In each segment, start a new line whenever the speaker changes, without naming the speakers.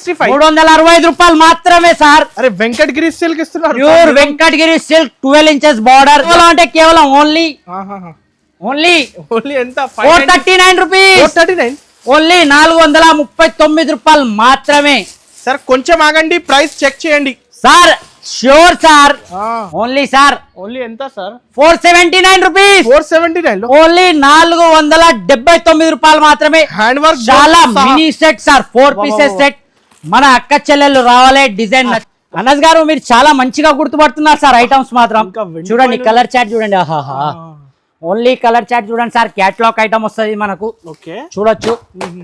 365 రూపాయలు మాత్రమే సార్.
అరే వెంకటగిరి సిల్క్ ఇస్తున్నారు,
pure Venkatagiri silk 12 inches border. అంటే కేవలం ఓన్లీ
ఎంత
439 రూపీస్.
439
ఓన్లీ 439 రూపాయలు మాత్రమే
సార్. కొంచెం ఆగండి, ప్రైస్ చెక్ చేయండి
sir. Sure sir. Only sir
only ఎంత సార్?
479 రూపీస్.
479
ఓన్లీ 479 రూపాయలు మాత్రమే.
హ్యాండ్ వర్క్
చాలా mini set sir, 4 pieces set. మన అక్క చెల్లెళ్ళు రావాలి డిజైన్. అనస్ గారు మీరు చాలా మంచిగా గుర్తుపడుతున్నారు సార్ ఐటమ్స్ మాత్రం. చూడండి కలర్ చార్ట్ చూడండి. ఆహాహా, ఓన్లీ కలర్ చార్ట్ చూడండి సార్. క్యాట్లాగ్ ఐటమ్ వస్తుంది మనకు, చూడొచ్చు.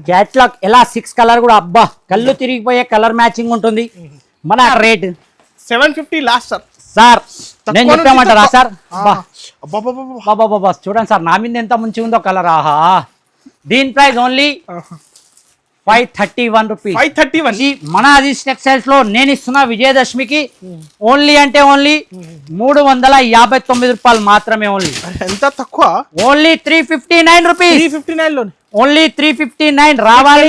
క్యాట్లాగ్ ఎలా 6 కలర్ కూడా అబ్బా కళ్ళు తిరిగిపోయే కలర్ మ్యాచింగ్ ఉంటుంది. మన రేట్
750 లాస్ట్ సార్.
సార్ నేను చెప్పామంటారా సార్? చూడండి సార్ నా మీద ఎంత మంచిగా ఉందో కలర్. ఆహా, దీని ప్రైస్ ఓన్లీ 531 రూపీస్.
531.
మన అజీజ్ టెక్స్టైల్స్ లో నేను ఇస్తున్న విజయదశమికి ఓన్లీ అంటే ఓన్లీ 359 రూపాయలు మాత్రమే. ఓన్లీ
ఎంత తక్కువ?
Only 359 rupees.
359 లో
ఓన్లీ 359 రావాలి.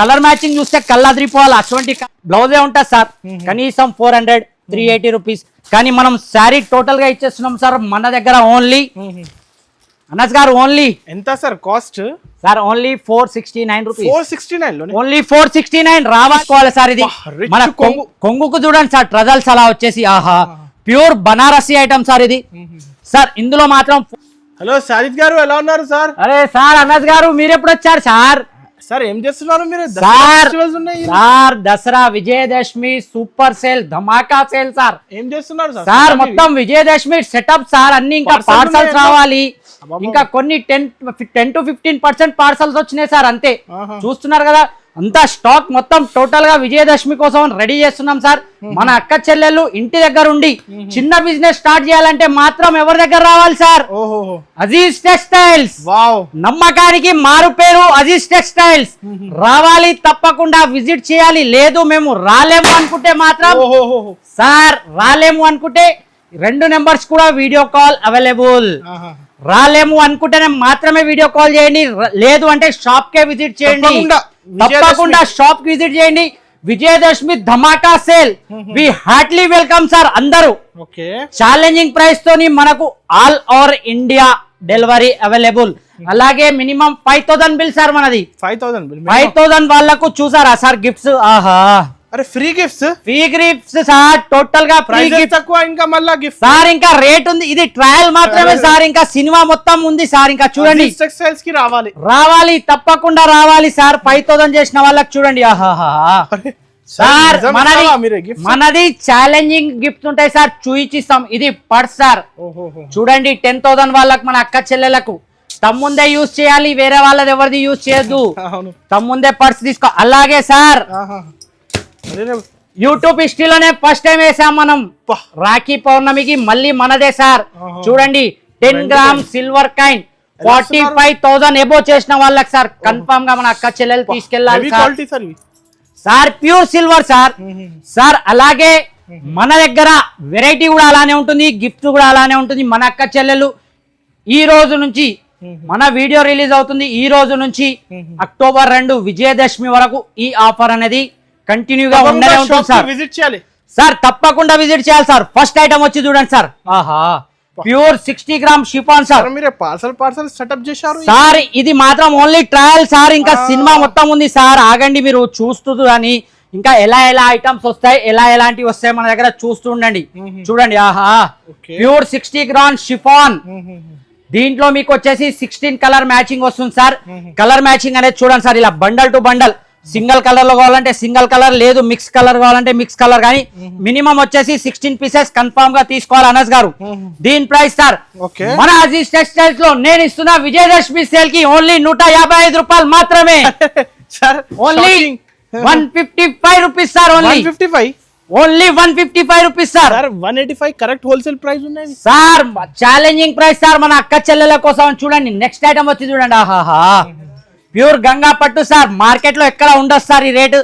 కలర్ మ్యాచింగ్ చూస్తే కళ్ళదిరిపోవాలి. అటువంటి బ్లౌజే ఉంటుంది సార్. కనీసం 400 380 రూపీస్. కానీ మనం శారీ టోటల్ గా ఇచ్చేస్తున్నాం సార్ మన దగ్గర. ఓన్లీ అనస్ గారు ఓన్లీ
ఎంత sir cost?
Sir only 469 rupees.
469 లో
ఓన్లీ 469 రావాలి సార్. ఇది మన కొంగుకు చూడండి సార్ ట్రజల్స్ అలా వచ్చేసి. ఆహా, ప్యూర్ బనారసి ఐటమ్ సార్ ఇది. సార్ ఇందులో మాత్రం.
హలో సాజిద్ గారు, ఎలా ఉన్నారు సార్?
అరే సార్ అనస్ గారు మీరు ఎప్పుడు వచ్చారు సార్?
సార్ ఏం చేస్తున్నారు మీరు?
Sir Dussehra Vijayadashami super sale ధమాకా సేల్ సార్.
ఏం చేస్తున్నారు
సార్? మొత్తం విజయదశమి సెటప్ సార్. అన్ని ఇంకా పార్సల్స్ రావాలి. ఇంకా కొన్ని 10 to 15% పార్సల్స్ వచ్చినాయి సార్. అంతే చూస్తున్నారు కదా. అంతా స్టాక్ మొత్తం టోటల్ గా విజయదశమి కోసం రెడీ చేస్తున్నాం సార్. మన అక్క చెల్లెళ్ళు ఇంటి దగ్గర ఉండి చిన్న బిజినెస్ స్టార్ట్ చేయాలంటే మాత్రం ఎవరి దగ్గర రావాలి సార్? అజీజ్ టెక్స్టైల్స్. నమ్మకానికి మారు పేరు అజీజ్ టెక్స్టైల్స్. రావాలి, తప్పకుండా విజిట్ చేయాలి. లేదు మేము రాలేము అనుకుంటే మాత్రం సార్, రాలేము అనుకుంటే 2 నెంబర్స్ కూడా వీడియో కాల్ అవైలబుల్. రాలేము అనుకుంటేనే మాత్రమే వీడియో కాల్ చేయండి. లేదు అంటే షాప్ కే విజిట్ చేయండి. తప్పకుండా షాప్ కి విజిట్ చేయండి. విజయదశమి ధమాకా సేల్. వి హార్ట్లీ వెల్కమ్ సార్ అందరూ. ఛాలెంజింగ్ ప్రైస్ తోని మనకు all over India delivery available. అలాగే మినిమం 5000 బిల్ సార్ మనది. 5000 వాళ్ళకు చూసారా సార్ గిఫ్ట్స్? ఆహా,
అరే free gifts.
Free gifts sir. Total గా ఫ్రీ గిఫ్ట్
తక్కువ. ఇంకా మళ్ళా గిఫ్ట్
సార్. ఇంకా రేట్ ఉంది. ఇది ట్రయల్ మాత్రమే సార్. ఇంకా సినిమా మొత్తం ఉంది సార్. ఇంకా చూడండి
టెక్స్టైల్స్ కి
రావాలి తప్పకుండా రావాలి సార్. 5000 చేసిన వాళ్ళకి చూడండి. ఆహాహా సార్, మనది ఛాలెంజింగ్ గిఫ్ట్స్ ఉంటాయి సార్. చూయిస్తాం. ఇది పర్స్ సార్. చూడండి 10,000 వాళ్ళకి మన అక్క చెల్లెలకు తమ్ముందే యూజ్ చేయాలి. వేరే వాళ్ళది ఎవరిది యూజ్ చేయొద్దు. తమ్ముందే పర్స్ తీసుకో. అలాగే సార్ యూట్యూబ్ హిస్టరీలోనే ఫస్ట్ టైం వేసాం మనం రాఖీ పౌర్ణమికి. మళ్ళీ మనదే సార్. చూడండి 10 గ్రామ్ సిల్వర్ కాయిన్ 45,000 ఎబో చేసిన వాళ్ళకి సార్ కన్ఫర్మ్ గా మన అక్క చెల్లెలు తీసుకెళ్ళాలి sir. Pure silver sir. Sir అలాగే మన దగ్గర వెరైటీ కూడా అలానే ఉంటుంది, గిఫ్ట్ కూడా అలానే ఉంటుంది. మన అక్క చెల్లెలు ఈ రోజు నుంచి మన వీడియో రిలీజ్ అవుతుంది. ఈ రోజు నుంచి అక్టోబర్ 2 విజయదశమి వరకు ఈ ఆఫర్ అనేది కంటిన్యూగా ఉండనే ఉంటుంది సార్.
విజిట్ చేయాలి
సార్, తప్పకుండా విజిట్ చేయాలి సార్. ఫస్ట్ ఐటమ్ వచ్చి చూడండి సార్. ఆహా, ప్యూర్ 60 గ్రామ్ షిఫాన్ సార్.
మీరు పార్సల్ సెటప్ చేశారు
సార్. ఇది మాత్రం ఓన్లీ ట్రయల్ సార్. ఇంకా సినిమా మొత్తం ఉంది సార్. ఆగండి మీరు చూస్తూ అని. ఇంకా ఎలా ఐటమ్స్ వస్తాయి, ఎలాంటివి వస్తాయి మన దగ్గర చూస్తూ ఉండండి. చూడండి. ఆహా, ప్యూర్ 60 గ్రామ్ షిఫాన్. దీంట్లో మీకు వచ్చేసి 16 కలర్ మ్యాచింగ్ వస్తుంది సార్. కలర్ మ్యాచింగ్ అనేది చూడండి సార్. ఇలా bundle to bundle. Single colour లో కావాలంటే సింగిల్ కలర్, లేదు మిక్స్ కలర్ కావాలంటే మిక్స్ కలర్. కానీ మినిమం వచ్చేసి 16 పీసెస్ కన్ఫర్మ్ గా తీసుకోవాలి అనస్ గారు. దీని ప్రైస్ సార్ మన అజీజ్ టెక్స్టైల్స్ లో నేను ఇస్తున్న విజయదశమి సేల్ కి ఓన్లీ 155 రూపాయలు మాత్రమే. Only 155 rupees sir. Only 155 rupees sir.
185 correct wholesale price ఉన్నాయి
సార్. ఛాలెంజింగ్ ప్రైస్ సార్ మన అక్క చెల్లెల కోసం. చూడండి నెక్స్ట్ ఐటమ్ వచ్చి చూడండి. ఆహాహా, ప్యూర్ గంగా పట్టు సార్. మార్కెట్ లో ఎక్కడ ఉండదు సార్ ఈ రేటు.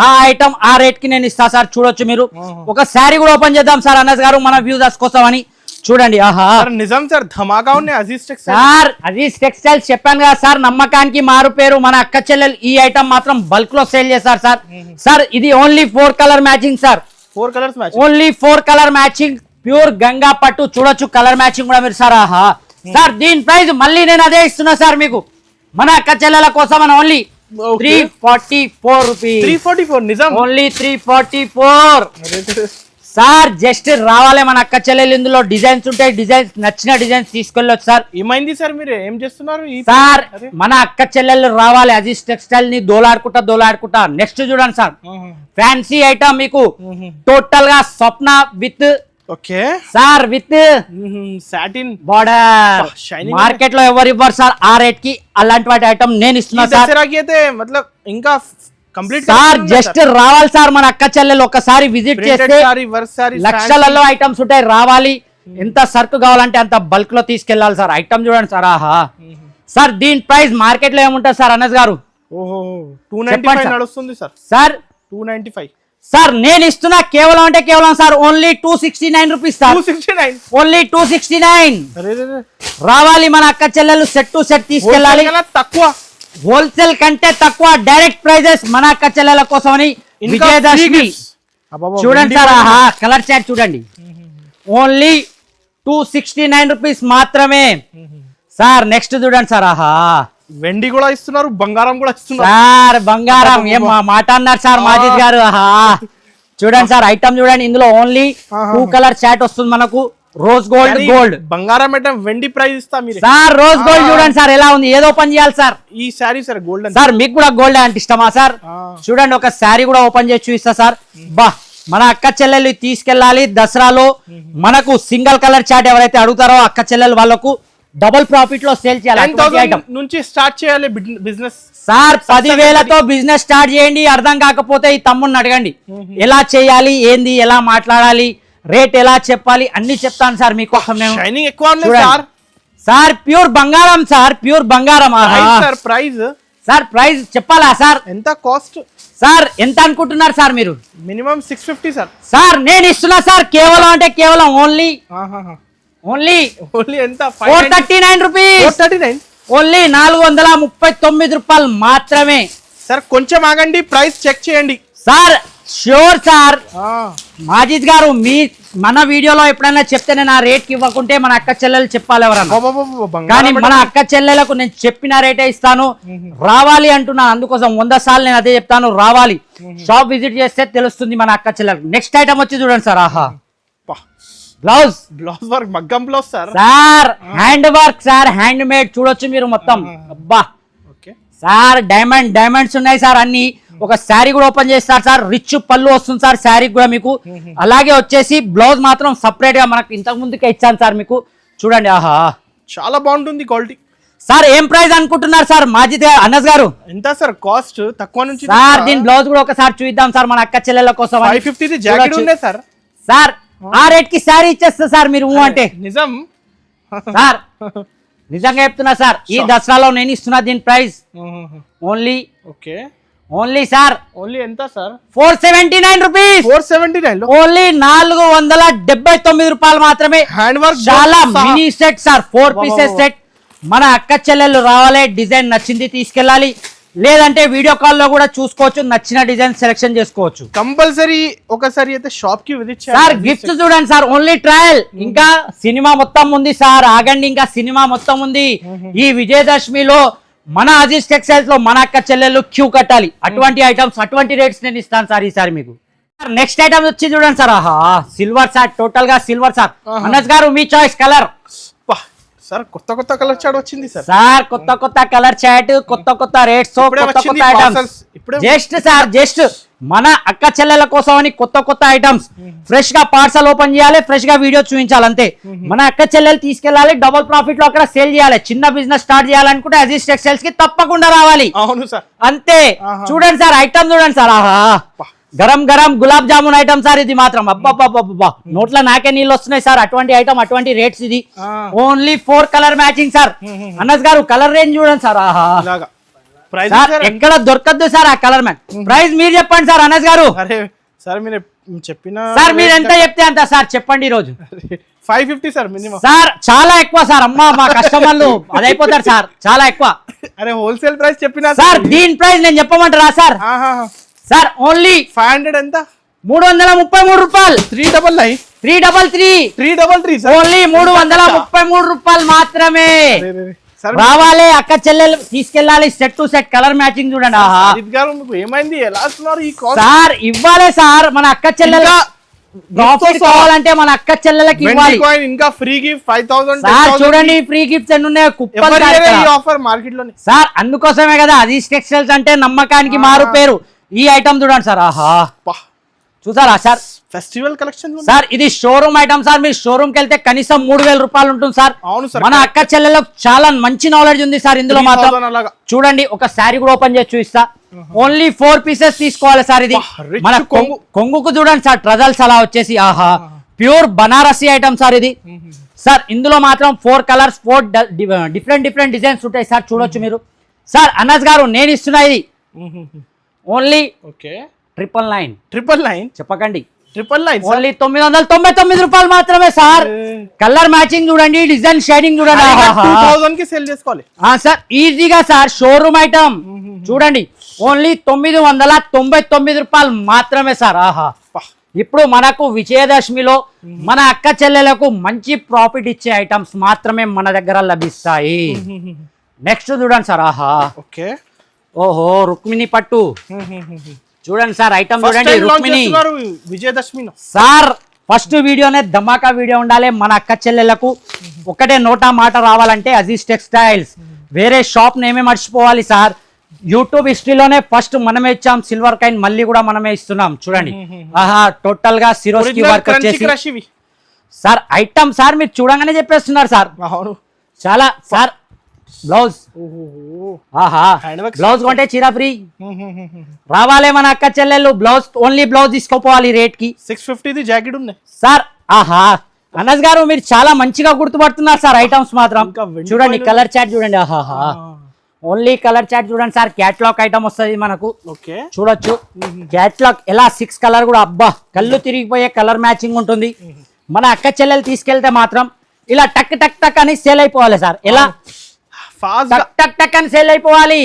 ఆ ఐటమ్ ఆ రేట్ కి నేను ఇస్తా సార్. చూడొచ్చు మీరు. ఒక శారీ కూడా ఓపెన్ చేద్దాం సార్ అనస్ గారు మన వ్యూజర్స్ కోసం అని. చూడండి ఆహా
సార్ నిజం సార్ ధమాకా ఉన్నాయి Aziz textile.
Sir Aziz textiles చెప్పాను కదా సార్, నమ్మకానికి మారు పేరు. మన అక్క చెల్లెలు ఈ ఐటమ్ మాత్రం బల్క్ లో సేల్ చేస్తారు సార్. సార్ ఇది only 4 colour matching sir,
4 colours match.
Only 4 colour matching, pure Ganga పట్టు. చూడొచ్చు కలర్ మ్యాచింగ్ కూడా మీరు సార్. ఆహా సార్ దీని ప్రైస్ మళ్ళీ నేను అదే ఇస్తున్నా సార్ మీకు, మన అక్క చెల్లెల కోసం అని ఓన్లీ 344 రూపీస్.
344 నిజం,
ఓన్లీ 344 సార్. జస్ట్ రావాలి మన అక్క చెల్లెలు. ఇందులో డిజైన్స్ ఉంటాయి, డిజైన్స్ నచ్చిన డిజైన్స్ తీసుకెళ్ళొచ్చు సార్.
ఏమైంది సార్ మీరు ఏం చేస్తున్నారు
సార్? మన అక్క చెల్లెలు రావాలి అజీజ్ టెక్స్టైల్ ని దోలాడుకుంటా. నెక్స్ట్ చూడండి సార్, ఫ్యాన్సీ ఐటమ్ మీకు టోటల్ గా Swapna with
okay
sir with
satin
border. Market లో ఎవరు ఇవ్వరు సార్ ఆ రేట్ కి. అలాంటి వాటి ఐటమ్ నేను ఇస్తున్నా సార్.
మతలబ్ ఇంకా కంప్లీట్
సార్ జస్ట్ రావాలి సార్ మన అక్క చెల్లెలు ఒకసారి విజిట్ చేస్తే లక్షలలో ఐటమ్స్ ఉంటాయి. రావాలి, ఎంత సరుకు కావాలంటే అంత బల్క్ లో తీసుకెళ్లాలి సార్. ఐటమ్ చూడండి సార్. ఆహా సార్ దీని ప్రైస్ మార్కెట్ లో ఏముంటుంది సార్ అనస్ గారు?
295 నడుస్తుంది సార్.
సార్
295
సార్ నేను ఇస్తున్నా కేవలం అంటే కేవలం sir only 269 rupees sir.
269
only 269. రావాలి మన అక్క చెల్లెలు సెట్ టు సెట్ తీసుకెళ్ళాలి.
తక్కువ
హోల్సేల్ కంటే తక్కువ డైరెక్ట్ ప్రైజెస్ మన అక్క చెల్లెల కోసం అని. విజయదశమి చూడండి సార్. ఆహా కలర్ చాట్ చూడండి, ఓన్లీ 269 రూపీస్ మాత్రమే సార్. నెక్స్ట్ చూడండి సార్. ఆహా
వెండి కూడా ఇస్తున్నారు, బంగారం కూడా ఇస్తున్నారు
సార్. బంగారం ఏం మాట అన్నారు సార్ మాజిద్ గారు. ఆహా చూడండి సార్ ఐటమ్ చూడండి. ఇందులో ఓన్లీ 2 కలర్ చాట్ వస్తుంది మనకు, రోజ్ గోల్డ్.
బంగారం అంటే వెండి ప్రైస్ ఇస్తా మీరు
సార్. రోజ్ గోల్డ్ చూడండి సార్ ఎలా ఉంది, ఏదో ఓపెన్ చేయాలి సార్.
ఈ శారీ సార్ గోల్డ్
సార్. మీకు కూడా గోల్డ్ అంటే ఇష్టమా సార్? చూడండి ఒక శారీ కూడా ఓపెన్ చేసి చూపిస్తా సార్. బా మన అక్క చెల్లెలు తీసుకెళ్ళాలి దసరాలో. మనకు సింగిల్ కలర్ చాట్ ఎవరైతే అడుగుతారో అక్క చెల్లెలు వాళ్ళకు డబుల్ ప్రాఫిట్ లో సేల్ చేయాలి.
10,000 నుంచి స్టార్ట్ చేయాలి బిజినెస్
సార్. 10,000తో బిజినెస్ స్టార్ట్ చేయండి. అర్థం కాకపోతే ఈ తమ్ముడిని అడగండి ఎలా చేయాలి, ఏంది, ఎలా మాట్లాడాలి, రేట్ ఎలా చెప్పాలి అన్ని చెప్తాను సార్ మీకోసం.
షైనింగ్ ఎక్కువ ఉంది సార్.
సార్ ప్యూర్ బంగారం సార్, ప్యూర్ బంగారం.
సార్ ప్రైస్
సార్ ప్రైస్ చెప్పాలా సార్?
ఎంత కాస్ట్
సార్? ఎంత అనుకుంటున్నారు సార్ మీరు?
Minimum 650 sir.
సార్ నేను ఇస్తున్నా సార్ కేవలం అంటే కేవలం ఓన్లీ
ఎంత
439 రూపీస్.
439
ఓన్లీ 439 రూపాయలు మాత్రమే
సార్. కొంచెం ఆగండి, ప్రైస్ చెక్ చేయండి
సార్. Sure sir. మాజిద్ గారు మన వీడియోలో ఎప్పుడైనా చెప్తే నేను ఆ రేట్ కి ఇవ్వకుంటే మన అక్క చెల్లెలు చెప్పాలి ఎవరన్నా. కానీ మన అక్క చెల్లెలకు నేను చెప్పిన రేటే ఇస్తాను. రావాలి అంటున్నాను, అందుకోసం 100 సార్లు నేను అదే చెప్తాను. రావాలి, షాప్ విజిట్ చేస్తే తెలుస్తుంది మన అక్క చెల్లెలకు. నెక్స్ట్ ఐటమ్ వచ్చి చూడండి సార్. ఆహా బ్లౌజ్
వర్క్, మగ్గం blouse sir.
Hand work sir, hand made చూడొచ్చు మీరు మొత్తం. అబ్బా సార్ డైమండ్స్ ఉన్నాయి సార్ అన్ని. ఒక శారీ కూడా ఓపెన్ చేస్తారు సార్. రిచ్ పళ్ళు వస్తుంది సార్ శారీ కూడా మీకు. అలాగే వచ్చేసి బ్లౌజ్ మాత్రం సపరేట్ గా మనకు ఇంతకు ముందుకే ఇచ్చాను సార్ మీకు. చూడండి. ఆహా
చాలా బాగుంటుంది క్వాలిటీ
సార్. ఏం ప్రైస్ అనుకుంటున్నారు సార్ మాజిద్ గారు, అనస్ గారు?
ఎంత సార్ కాస్ట్? తక్కువ నుంచి
సార్ దీని బ్లౌజ్ కూడా ఒకసారి చూద్దాం సార్ మన అక్క చెల్లెల కోసం.
550 జాకెట్ ఉంది సార్.
సార్ ఆ రేట్ కి శారీ ఇచ్చేస్తా సార్ మీరు అంటే.
నిజం
సార్, నిజంగా చెప్తున్నా సార్. ఈ దసరాలో నేను ఇస్తున్నా దీని ప్రైస్ ఓన్లీ సార్.
ఓన్లీ ఎంత సార్?
479 రూపీస్.
479
ఓన్లీ 479 రూపాయలు మాత్రమే.
హ్యాండ్ వర్క్
చాలా mini set sir, 4 pieces set. మన అక్క చెల్లెలు రావాలి, డిజైన్ నచ్చింది తీసుకెళ్ళాలి. లేదంటే వీడియో కాల్ లో కూడా చూసుకోవచ్చు, నచ్చిన డిజైన్ సెలెక్షన్ చేసుకోవచ్చు.
కంపల్సరీ ఒకసారి అయితే షాప్ కి విజిట్ చేయాలి
సార్. గిఫ్ట్ చూడండి సార్, ఓన్లీ ట్రయల్. ఇంకా సినిమా మొత్తం ఉంది సార్, ఆగండి, ఇంకా సినిమా మొత్తం ఉంది. ఈ విజయదశమిలో మన అజీజ్ టెక్స్టైల్స్ లో మన అక్క చెల్లెలు క్యూ కట్టాలి. అటువంటి ఐటమ్స్, అటువంటి రేట్స్ నేను ఇస్తాను సార్ ఈసారి మీకు. నెక్స్ట్ ఐటమ్ వచ్చి చూడండి సార్. ఆహా సిల్వర్ సార్, టోటల్ గా సిల్వర్ సార్. అనస్ గారు మీ చాయిస్ కలర్
సార్. కొత్త కలర్ చాట్ వచ్చింది సార్.
సార్ కొత్త కలర్ చాట్, కొత్త రేట్స్, కొత్త ఐటమ్స్. జస్ట్ మన అక్క చెల్లెల కోసం అని కొత్త ఐటమ్స్ ఫ్రెష్ గా పార్సల్ ఓపెన్ చేయాలి, ఫ్రెష్ గా వీడియో చూపించాలి అంతే. మన అక్క చెల్లెలు తీసుకెళ్ళాలి, డబుల్ ప్రాఫిట్ లో అక్కడ సేల్ చేయాలి. చిన్న బిజినెస్ స్టార్ట్ చేయాలనుకుంటే అజీజ్ టెక్స్టైల్స్ కి తప్పకుండా రావాలి.
అవును సార్,
అంతే. చూడండి సార్ ఐటమ్ చూడండి సార్. ఆహా గరం గులాబ్ జామున్ ఐటమ్ సార్. ఇది మాత్రం అబ్బా నోట్లో నాకే నీళ్ళు వస్తున్నాయి సార్. అటువంటి ఐటమ్, అటువంటి రేట్స్. ఇది only 4 colour matching sir. Anas గారు కలర్ రేంజ్ చూడండి సార్. ఆహా ఎక్కడ దొరకద్దు సార్ ఆ కలర్ మ్యాచ్. ప్రైస్ మీరు చెప్పండి సార్ అనస్ గారు.
సార్ మీరు చెప్పిన
సార్ మీరు ఎంత చెప్తే అంత సార్ చెప్పండి ఈ రోజు
550 సార్ మినిమం.
సార్ చాలా ఎక్కువ సార్ అమ్మా మా కస్టమర్లు అదైపోతారు సార్ చాలా ఎక్కువ
అరే హోల్సేల్ ప్రైస్ చెప్పినా
సార్ దీని ప్రైస్ నేను చెప్పమంటారా సార్ సార్ ఓన్లీ
500 ఎంత
333 రూపాయలు
399 333 సార్
ఓన్లీ 333 రూపాయలు మాత్రమే
సార్
రావాలి అక్క చెల్లెలు తీసుకెళ్ళాలి set to set colour matching చూడండి ఆహా
అజిత్ గారు మీకు ఏమైంది ఎలా వస్తున్నారు ఈ కాల్
సార్ ఇవ్వాలి సార్ మన అక్క చెల్లెలు ప్రాఫిట్ కావాలంటే మన అక్క చెల్లెలకి ఇవ్వాలి
కాయిన్ ఇంకా ఫ్రీ గిఫ్ట్ 5000
సార్ చూడండి ఫ్రీ గిఫ్ట్స్ ఎన్ని ఉన్నాయో కుప్పలు
ఈ ఆఫర్ మార్కెట్ లోనే
సార్ అందుకోసమే కదా అది టెక్స్టైల్స్ అంటే నమ్మకానికి మారు పేరు ఈ ఐటమ్ చూడండి సార్ ఆహా చూసారా సార్
ఫెస్టివల్ కలెక్షన్
సార్ ఇది షోరూమ్ ఐటమ్ సార్ మీరు షోరూమ్ కి వెళ్తే కనీసం 3000 రూపాయలు ఉంటుంది సార్
అవును సార్
మన అక్క చెల్లెలకు చాలా మంచి నాలెడ్జ్ ఉంది సార్ ఇందులో మాత్రం చూడండి ఒక శారీ కూడా ఓపెన్ చేసి చూపిస్తా ఓన్లీ 4 పీసెస్ తీసుకోవాలి సార్ ఇది మన కొంగుకు చూడండి సార్ ట్రజల్స్ అలా వచ్చేసి ఆహా ప్యూర్ బనారసి ఐటమ్ సార్ ఇది సార్ ఇందులో మాత్రం 4 కలర్స్ 4 డిఫరెంట్ డిజైన్స్ ఉంటాయి సార్ చూడొచ్చు మీరు సార్ అనస్ గారు నేను ఇస్తున్నా ఇది ఓన్లీ
ఓకే
999 చెప్పకండి
999
ఓన్లీ 999 రూపాయలు మాత్రమే సార్ కలర్ మ్యాచింగ్ చూడండి డిజైన్ షైనింగ్ చూడండి
2000 కి సేల్ చేసుకోవాలి
సార్ ఈజీగా సార్ షోరూమ్ ఐటమ్ చూడండి ఓన్లీ 999 రూపాయలు మాత్రమే సార్ ఆహా ఇప్పుడు మనకు విజయదశమిలో మన అక్క చెల్లెలకు మంచి ప్రాఫిట్ ఇచ్చే ఐటమ్స్ మాత్రమే మన దగ్గర లభిస్తాయి నెక్స్ట్ చూడండి సార్ ఆహా
ఓకే
ఓహో రుక్మిణి పట్టు చూడండి సార్ ఐటమ్ చూడండి రుక్మిణి
విజయదశమి
సార్ ఫస్ట్ వీడియోనే ధమాకా వీడియో ఉండాలి మన అక్క చెల్లెలకు ఒకటే నోటా మాట రావాలంటే అజీజ్ టెక్స్టైల్స్ వేరే షాప్ నేమే మర్చిపోవాలి సార్ యూట్యూబ్ హిస్టరీలోనే ఫస్ట్ మనమే ఇచ్చాం సిల్వర్ కాయిన్ మళ్ళీ కూడా మనమే ఇస్తున్నాం చూడండి ఆహా టోటల్ గా సిరోస్కి వర్క్ వచ్చేసి సార్ ఐటమ్ సార్ మీరు చూడంగానే చెప్పేస్తున్నారు సార్ చాలా సార్ బ్లౌజ్ ఆహా బ్లౌజ్ కొంటే చీర ఫ్రీ రావాలి మన అక్క చెల్లెళ్ళు బ్లౌజ్ ఓన్లీ బ్లౌజ్ తీసుకోపోవాలి రేట్ కి
650 జాకెట్ ఉంది
సార్ ఆహా అనస్ గారు మీరు చాలా మంచిగా గుర్తుపడుతున్నారు సార్ ఐటమ్స్ మాత్రం చూడండి కలర్ చార్ట్ చూడండి ఆహా ఓన్లీ కలర్ చార్ట్ చూడండి సార్ క్యాట్లాగ్ ఐటమ్ వస్తుంది మనకు చూడొచ్చు క్యాట్లాగ్ ఎలా 6 కలర్ కూడా అబ్బా కళ్ళు తిరిగిపోయే కలర్ మ్యాచింగ్ ఉంటుంది మన అక్క చెల్లెలు తీసుకెళ్తే మాత్రం ఇలా టక్ టక్ టక్ అని సేల్ అయిపోవాలి సార్ ఎలా టక్ టక్ టక్ అని సేల్ అయిపోవాలి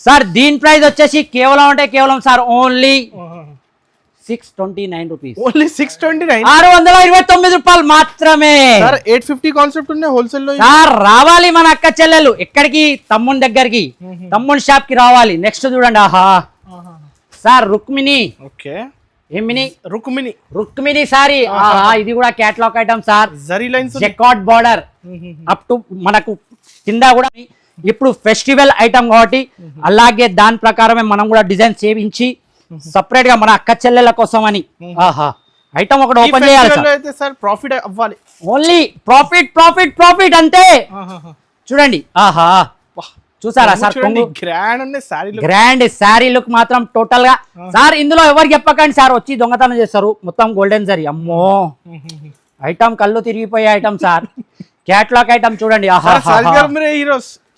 సార్ దీని ప్రైస్ వచ్చేసి కేవలం అంటే కేవలం సార్ ఓన్లీ 629 రూపీస్
ఓన్లీ 629
629 రూపాయలు మాత్రమే
సార్ 850 కాన్సెప్ట్ ఉంది హోల్సేల్ లో
సార్ రావాలి మన అక్క చెల్లెలు ఎక్కడికి తమ్ముని దగ్గరికి తమ్ముని షాప్ కి రావాలి నెక్స్ట్ చూడండి ఆహా సార్ రుక్మిణి
ఓకే
ఏమిని
రుక్మిణి
సారీ ఇది కూడా catalogue item sir
zari lines
jacquard border up to మనకు కింద కూడా ఇప్పుడు ఫెస్టివల్ ఐటమ్ కాబట్టి అలాగే దాని ప్రకారమే మనం కూడా డిజైన్ చేయించి సపరేట్ గా మన అక్క చెల్లెల కోసం అని ఆహా ఐటమ్ ఒకటి ఓపెన్ చేయాలి
సార్ ప్రాఫిట్ అవ్వాలి
ఓన్లీ ప్రాఫిట్ అంతే చూడండి ఆహా చూసారా సార్ గ్రాండ్ శారీ లుక్ మాత్రం టోటల్ గా సార్ ఇందులో ఎవరు చెప్పకండి సార్ వచ్చి దొంగతనం చేస్తారు మొత్తం గోల్డెన్ జరీ అమ్మో ఐటమ్ కళ్ళు తిరిగిపోయే ఐటమ్ సార్ క్యాట్లాగ్ ఐటమ్ చూడండి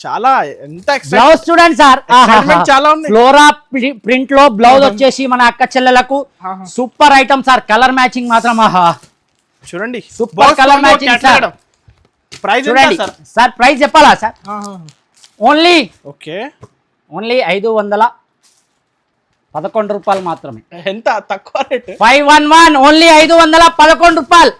చాలా ఎంత
బ్లౌజ్ చూడండి సార్
చాలా ఉంది
ఫ్లోరా ప్రింట్ లో బ్లౌజ్ వచ్చేసి మన అక్క చెల్లెలకు super item sir colour matching మాత్రం ఆహా
చూడండి
super colour matching sir
price
చూడండి సార్ ప్రైస్ చెప్పాలా సార్ ఓన్లీ
ఓకే
ఓన్లీ 511 రూపాయలు మాత్రమే
ఎంత తక్కువ రేట్
511 ఓన్లీ 511 రూపాయలు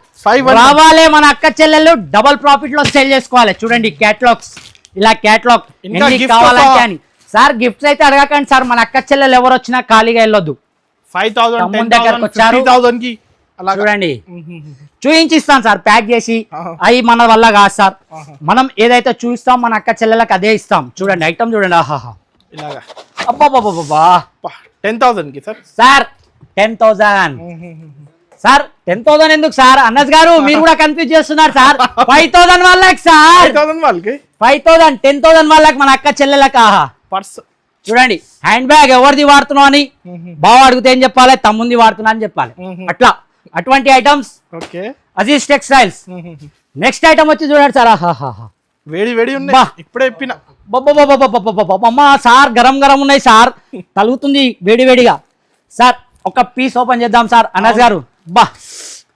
రావాలి మన అక్క చెల్లెలు డబల్ ప్రాఫిట్ లో సేల్ చేసుకోవాలి చూడండి క్యాటలాగ్స్ ఇలా క్యాటలాగ్ ఎన్ని కావాలంటే అని సార్ గిఫ్ట్స్ అయితే అడగకండి సార్ మన అక్క చెల్లెలు ఎవరు వచ్చినా ఖాళీగా వెళ్ళొద్దు
5000
దగ్గరకు వచ్చారు చూడండి చూయించిస్తాం సార్ ప్యాక్ చేసి అవి మన వల్ల కాదు సార్ మనం ఏదైతే చూపిస్తాం మన అక్క చెల్లెలకు అదే ఇస్తాం చూడండి ఐటమ్ చూడండి ఆహాహా
ఇలాగా
అబ్బా
10000 కి
సార్ 10000 సార్ 10000 ఎందుకు సార్ అనస్ గారు మీరు కూడా కన్ఫ్యూజ్ చేస్తున్నారు సార్ 5000 వాళ్ళకి సార్ 5000 10000 వాళ్ళకి మన అక్క చెల్లెలకు ఆహా
పర్స్
చూడండి హ్యాండ్ బ్యాగ్ ఎవరిది వాడుతున్నావు అని బావ అడిగితే ఏం చెప్పాలి తమ్ముంది వాడుతున్నా అని చెప్పాలి అట్లా అటువంటి items Aziz textiles next item వచ్చి చూడండి సార్
వేడి ఉన్నాయి ఇప్పుడే చెప్పిన
అమ్మా సార్ గరం ఉన్నాయి సార్ తలుగుతుంది వేడివేడిగా సార్ ఒక పీస్ ఓపెన్ చేద్దాం సార్ అనస్ గారు. బా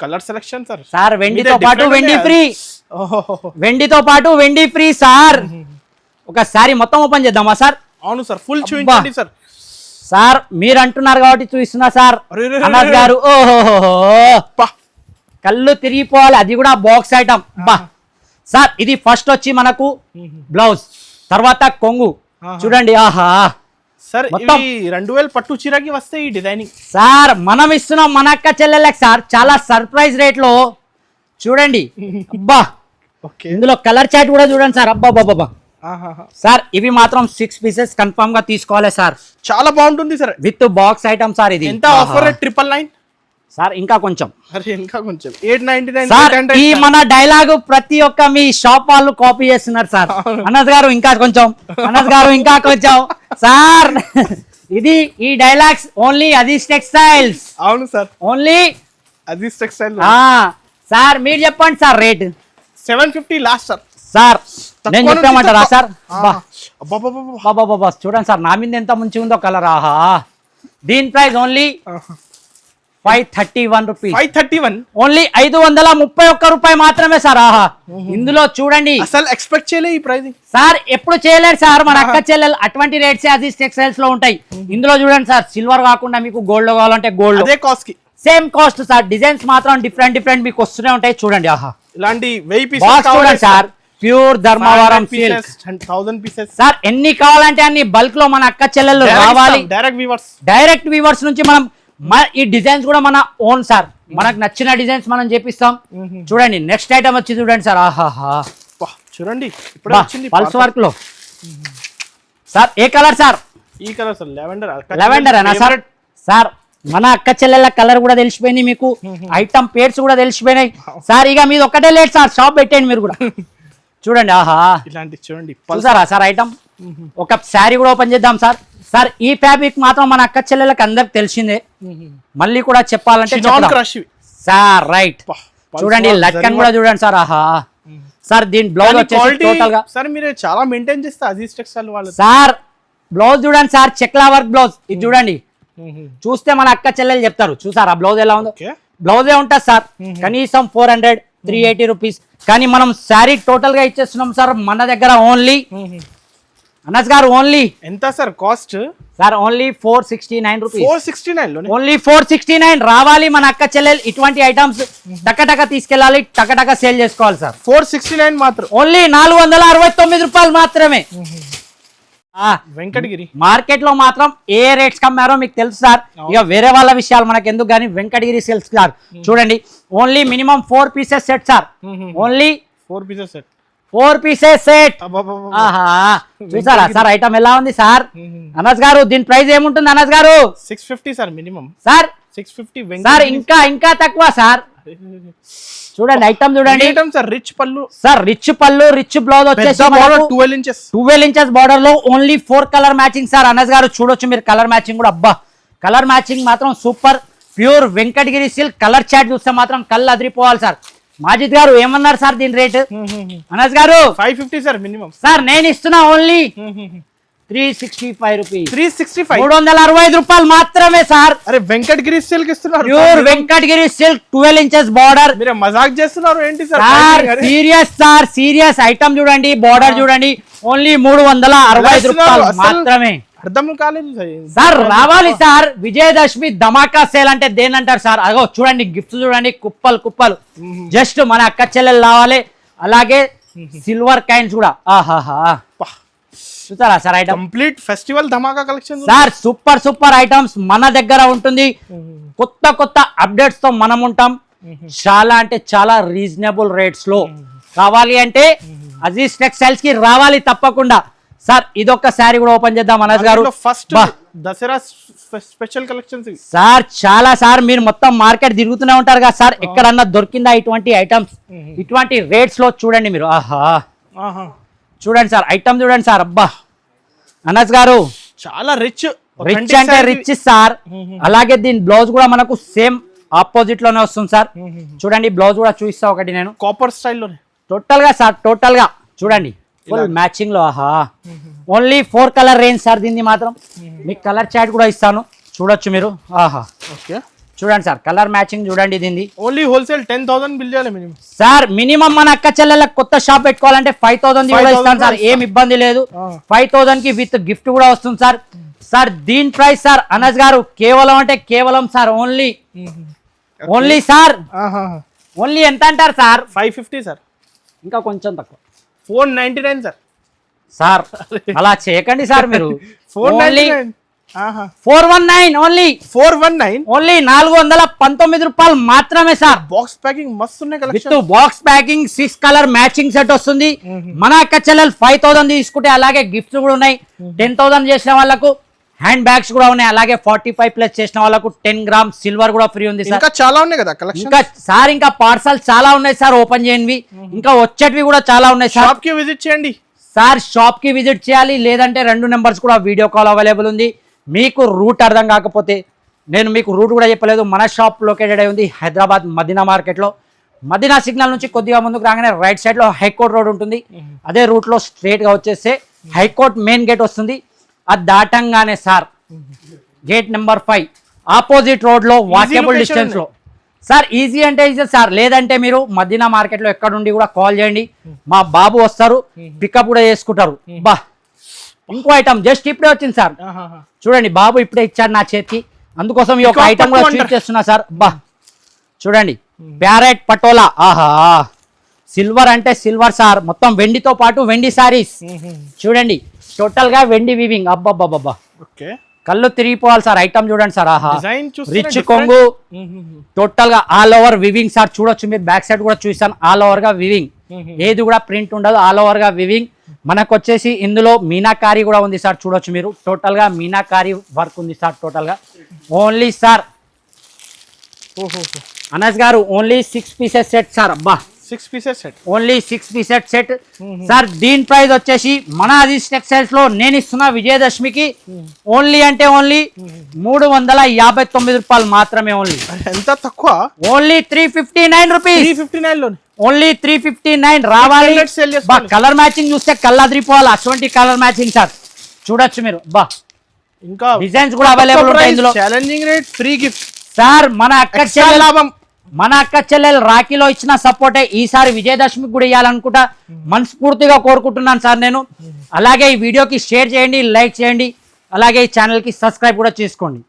కలర్ సెలెక్షన్ సార్.
సార్ వెండితో పాటు వెండి ఫ్రీ, వెండితో పాటు వెండి ఫ్రీ సార్. ఒక సారీ మొత్తం ఓపెన్ చేద్దామా సార్?
అవును సార్, ఫుల్ చూపించండి సార్.
సార్ మీరు అంటున్నారు కాబట్టి చూస్తున్నా సార్ అనస్ గారు. ఓహో కళ్ళు తిరిగిపోవాలి, అది కూడా బాక్స్ ఐటమ్. బా సార్ ఇది ఫస్ట్ వచ్చి మనకు బ్లౌజ్, తర్వాత కొంగు చూడండి. ఆహా
సార్
మొత్తం
2000 పట్టు చీరకి వస్తే ఈ డిజైనింగ్
సార్ మనం ఇస్తున్నాం మన అక్క చెల్లెళ్ళకి సార్ చాలా సర్ప్రైజ్ రేట్ లో చూడండి. అబ్బా ఇందులో కలర్ చాట్ కూడా చూడండి సార్. అబ్బా బాబా సార్ ఇవి మాత్రం 6 పీసెస్ కన్ఫర్మ్ గా తీసుకోవాలి సార్.
చాలా బాగుంటుంది sir,
with box item sir. ఇది
ఎంత ఆఫర్? 999
సార్. ఇంకా కొంచెం
ఇంకా కొంచెం 899
సార్. ఈ మన డైలాగ్ ప్రతి ఒక్క మీ షాప్ వాళ్ళు కాపీ చేస్తున్నారు సార్. అనస్ గారు ఇంకా కొంచెం, అనస్ గారు ఇంకా కొంచెం సార్. ఇది ఈ డైలాగ్స్ ఓన్లీ అజీజ్ టెక్స్టైల్స్.
అవును sir,
only
Aziz textile.
Sir మీరు చెప్పండి sir rate.
750 last sir.
Sir నేను చెప్పామంటారా సార్?
బాబా
చూడండి సార్ నా మీద ఎంత మంచిగా ఉందో కలర్. ఆహా దీని ప్రైస్ ఓన్లీ 531 రూపీస్.
531
ఓన్లీ 531 రూపాయి మాత్రమే సార్. ఆహా ఇందులో చూడండి
అసలు ఎక్స్పెక్ట్ చేయలే ఈ ప్రైస్
సార్. ఎప్పుడు చేయలేరు సార్ మన అక్క చెల్లెలు. అటువంటి రేట్స్ అజీజ్ టెక్స్టైల్స్ లో ఉంటాయి. ఇందులో చూడండి సార్ సిల్వర్ కాకుండా మీకు గోల్డ్ లో కావాలంటే గోల్డ్
అదే కాస్ట్ కి
సేమ్ కాస్ట్ సార్. డిజైన్స్ మాత్రం డిఫరెంట్ మీకు వస్తూనే ఉంటాయి చూడండి. ఆహా
ఇలాంటి 1000
బాక్స్ చూడండి sir. Pure Dharmavaram silk
1000 pieces
sir. ఎన్ని కావాలంటే అన్ని బల్క్ లో మన అక్క చెల్లెలు రావాలి. డైరెక్ట్ వీవర్స్ నుంచి మనం ఈ డిజైన్స్ కూడా మన ఓన్ సార్. మనకు నచ్చిన డిజైన్స్ మనం చేపిస్తాం. చూడండి నెక్స్ట్ ఐటమ్ వచ్చి చూడండి సార్. ఆహాహా
చూడండి
పల్స్ వర్క్ లో సార్. ఏ కలర్ సార్?
ఈ కలర్ సార్
లెవెండర్ అనా సార్? సార్ మన అక్క చెల్లెల కలర్ కూడా తెలిసిపోయింది మీకు, ఐటమ్ పేర్స్ కూడా తెలిసిపోయినాయి సార్. ఇక మీది ఒక్కటే లేట్ సార్, షాప్ పెట్టండి మీరు కూడా. చూడండి ఆహా
ఇలాంటి చూడండి
చూసారా సార్ ఐటమ్. ఒక శారీ కూడా ఓపెన్ చేద్దాం సార్. సార్ ఈ ఫ్యాబ్రిక్ మాత్రం మన అక్క చెల్లెలకు అందరికి తెలిసిందే, మళ్ళీ కూడా చెప్పాలంటే సార్. రైట్ చూడండి లట్కన్ కూడా చూడండి సార్. ఆహా సార్ దీని బ్లౌజ్ వచ్చేసి టోటల్ గా
సార్ మీరు చాలా మెయింటైన్ చేస్తే అజీజ్ టెక్స్టైల్ వాళ్ళు
సార్. బ్లౌజ్ చూడండి సార్, చెక్లా వర్క్ బ్లౌజ్. ఇది చూడండి చూస్తే మన అక్క చెల్లెలు చెప్తారు. చూసారా బ్లౌజ్ ఎలా ఉందో? బ్లౌజే ఉంటుంది సార్. కనీసం 400 380 రూపీస్. కానీ మనం శారీ టోటల్ గా ఇచ్చేస్తున్నాం సార్ మన దగ్గర. ఓన్లీ అనస్ గారు ఓన్లీ
ఎంత sir cost?
Sir only 469 rupees.
469
only 469 రావాలి మన అక్క చెల్లెలు. ఇటువంటి ఐటమ్స్ టకటక తీసుకెళ్ళాలి, టకటక సేల్ చేసుకోవాలి సార్.
469 మాత్రం.
ఓన్లీ 469 రూపాయలు మాత్రమే.
వెంకటగిరి
మార్కెట్ లో మాత్రం ఏ రేట్స్ కమ్మారో మీకు తెలుసు సార్. ఇక వేరే వాళ్ళ విషయాలు మనకు ఎందుకు కానీ వెంకటగిరి సేల్స్ సార్. చూడండి only minimum 4 pieces set sir. Only
4 pieces set.
4 pieces set. ఆహా చూసారా సార్ ఐటమ్ ఎలా ఉంది సార్? అనస్ గారు దీని ప్రైస్ ఏముంటుంది అనస్ గారు?
650 సార్ మినిమం
సార్.
650
సార్. ఇంకా తక్కువ సార్. చూడండి ఐటమ్ చూడండి
సార్. రిచ్ పళ్ళు సార్,
రిచ్ పళ్ళు, రిచ్ బ్లౌజ్ వచ్చేసి 12 ఇంచెస్ బార్డర్ లో only 4 colour matching sir. Anas గారు చూడొచ్చు మీరు కలర్ మ్యాచింగ్ కూడా. అబ్బా కలర్ మ్యాచింగ్ మాత్రం super. Pure Venkatagiri silk. Colour chart చూస్తే మాత్రం కళ్ళు అదిరిపోవాలి సార్. మాజిద్ గారు ఏమన్నారు సార్ దీని రేట్? అనస్ గారు
550 సార్ మినిమం.
సార్ నేను ఇస్తున్నా ఓన్లీ 365 రూపీస్.
365
365 రూపాయలు మాత్రమే సార్.
అరే వెంకటగిరి సిల్క్ ఇస్తున్నారు.
Pure Venkatagiri silk 12 inches border.
మీరు మజాక్ చేస్తున్నారు ఏంటి sir?
Serious sir, serious item చూడండి, బార్డర్ చూడండి. ఓన్లీ 365 రూపాయలు మాత్రమే.
అర్థం కాలేదు
సార్. రావాలి సార్. విజయదశమి ధమాకా సేల్ అంటే దేనంటారు సార్? అగో చూడండి గిఫ్ట్ చూడండి, కుప్పలు. జస్ట్ మన అక్క చెల్లెలు రావాలి. అలాగే సిల్వర్ కైన్స్ కూడా. ఆహాహా చూసారా సార్ ఐటమ్?
కంప్లీట్ ఫెస్టివల్ ధమాకా కలెక్షన్
సార్. సూపర్ ఐటమ్స్ మన దగ్గర ఉంటుంది. కొత్త అప్డేట్స్ తో మనం ఉంటాం. చాలా అంటే చాలా రీజనబుల్ రేట్స్ లో కావాలి అంటే అజీజ్ టెక్స్టైల్స్ కి రావాలి తప్పకుండా సార్. ఇదొక శారీ కూడా ఓపెన్ చేద్దాం అనస్ గారు.
First Dasara special collections
sir. చాలా సార్ మీరు మొత్తం మార్కెట్ తిరుగుతూనే ఉంటారు కదా సార్. ఎక్కడన్నా దొరికిందా ఇటువంటి ఐటమ్స్ ఇటువంటి రేట్స్ లో? చూడండి మీరు. ఆహా చూడండి సార్ ఐటమ్ చూడండి సార్. అబ్బా అనస్ గారు
చాలా రిచ్
అంటే రిచ్ సార్. అలాగే దీని బ్లౌజ్ కూడా మనకు సేమ్ ఆపోజిట్ లోనే వస్తుంది సార్. చూడండి బ్లౌజ్ కూడా చూపిస్తా ఒకటి నేను.
కాపర్ స్టైల్లోనే
టోటల్ గా సార్. టోటల్ గా చూడండి ఫుల్ మ్యాచింగ్ లో. ఆహా ఓన్లీ 4 కలర్ రేంజ్ సార్ దీన్ని మాత్రం. మీకు కలర్ చాట్ కూడా ఇస్తాను. చూడొచ్చు మీరు. ఆహా,
ఓకే.
చూడండి సార్, కలర్ మ్యాచింగ్ చూడండి దీన్ని.
ఓన్లీ హోల్సేల్ 10,000 బిల్ చేయాలి మినిమం.
సార్ మినిమం మన అక్క చెల్లెళ్ళకి కొత్త షాప్ పెట్టుకోవాలంటే 5,000 కూడా ఇస్తాను సార్, ఏం ఇబ్బంది లేదు. 5,000 కి విత్ గిఫ్ట్ కూడా వస్తుంది సార్. సార్ దీని ప్రైస్ సార్ అనస్ గారు కేవలం అంటే కేవలం సార్ ఓన్లీ సార్ ఓన్లీ ఎంత అంటారు సార్?
550 సార్,
ఇంకా కొంచెం తక్కువ.
499 సార్.
సార్ అలా చేయకండి సార్ మీరు.
499.
419 ఓన్లీ.
419
ఓన్లీ 419 రూపాయలు మాత్రమే సార్.
బాక్స్ ప్యాకింగ్ మస్తు ఉన్నాయి
with
collection.
Box packing 6 colour matching set వస్తుంది. మన అక్క చెల్లెలు 5,000 తీసుకుంటే అలాగే గిఫ్ట్స్ కూడా ఉన్నాయి. 10,000 చేసిన వాళ్ళకు హ్యాండ్ బ్యాగ్స్ కూడా ఉన్నాయి. అలాగే 45 ప్లస్ చేసిన వాళ్ళకు 10 గ్రామ్ సిల్వర్ కూడా ఫ్రీ ఉంది సార్.
ఇంకా చాలా ఉన్నాయి కదా కలెక్షన్.
ఇంకా సార్ ఇంకా పార్సల్ చాలా ఉన్నాయి సార్, ఓపెన్ చేయనివి ఇంకా వచ్చేటివి కూడా చాలా ఉన్నాయి సార్.
షాప్ కి విజిట్ చేయండి
సార్, షాప్ కి విజిట్ చేయాలి, లేదంటే 2 నెంబర్స్ కూడా వీడియో కాల్ అవైలబుల్ ఉంది. మీకు రూట్ అర్థం కాకపోతే నేను మీకు రూట్ కూడా చెప్పలేదు. మన షాప్ లొకేటెడ్ అయి ఉంది హైదరాబాద్ మదీనా మార్కెట్లో. మదీనా సిగ్నల్ నుంచి కొద్దిగా ముందుకు రాగానే రైట్ సైడ్ లో హైకోర్ట్ రోడ్ ఉంటుంది. అదే రూట్ లో స్ట్రేట్ గా వచ్చేస్తే హైకోర్ట్ మెయిన్ గేట్ వస్తుంది. అది దాటంగానే sir gate number 5 opposite road లో వాకబుల్ డిస్టెన్స్ లో సార్. ఈజీ అంటే ఈజీ సార్, లేదంటే మీరు మదీనా మార్కెట్ లో ఎక్కడ నుండి కూడా కాల్ చేయండి, మా బాబు వస్తారు, పికప్ కూడా చేసుకుంటారు. బా ఇంకో ఐటమ్ జస్ట్ ఇప్పుడే వచ్చింది సార్, చూడండి బాబు ఇప్పుడే ఇచ్చాడు నా చేతికి, అందుకోసం ఈ ఒక ఐటమ్ కూడా చూస్ చేస్తున్నా సార్. బా చూడండి, ప్యారెట్ పటోలా. ఆహా, సిల్వర్ అంటే సిల్వర్ సార్, మొత్తం వెండితో పాటు వెండి సారీస్ చూడండి, టోటల్ గా వెండి వివింగ్. అబ్బబ్బబ్బబ్బా, కళ్ళు తిరిగిపోవాలి సార్. ఐటమ్ చూడండి సార్, ఆహా రిచ్ కొంగు, టోటల్ గా ఆల్ ఓవర్ వివింగ్ సార్. చూడొచ్చు మీరు, బ్యాక్ సైడ్ కూడా చూసాను, ఆల్ ఓవర్ గా వివింగ్, ఏది కూడా ప్రింట్ ఉండదు, ఆల్ ఓవర్ గా వివింగ్. మనకు వచ్చేసి ఇందులో మీనాకారి కూడా ఉంది సార్, చూడొచ్చు మీరు, టోటల్ గా మీనాకారి వర్క్ ఉంది సార్. టోటల్ గా ఓన్లీ సార్ అనస్ గారు ఓన్లీ 6 పీసెస్ సెట్ సార్. అబ్బా
6 pieces set,
only 6 pieces set sir. దీని ప్రైస్ వచ్చేసి మన అజీజ్ టెక్స్టైల్స్ లో నేను ఇస్తున్న విజయదశమికి ఓన్లీ అంటే ఓన్లీ 359 రూపాయలు మాత్రమే. ఓన్లీ
ఎంత తక్కువ?
Only 359 rupees.
359 లోనే
ఓన్లీ 359 రావాలి. కలర్ మ్యాచింగ్ చూస్తే కళ్ళదిరిపోవాలి, అటువంటి కలర్ మ్యాచింగ్ సార్. చూడొచ్చు మీరు, బా
ఇంకా
డిజైన్స్ కూడా అవైలబుల్ ఉంటాయి ఇందులో.
Challenging rate, free gift
sir. మన అక్క చెల్లెలు రాఖీలో ఇచ్చిన సపోర్టే ఈసారి విజయదశమికి కూడా ఇవ్వాలనుకుంటా మనస్ఫూర్తిగా కోరుకుంటున్నాను సార్ నేను. అలాగే ఈ వీడియోకి షేర్ చేయండి, లైక్ చేయండి, అలాగే ఈ ఛానల్కి సబ్స్క్రైబ్ కూడా చేసుకోండి.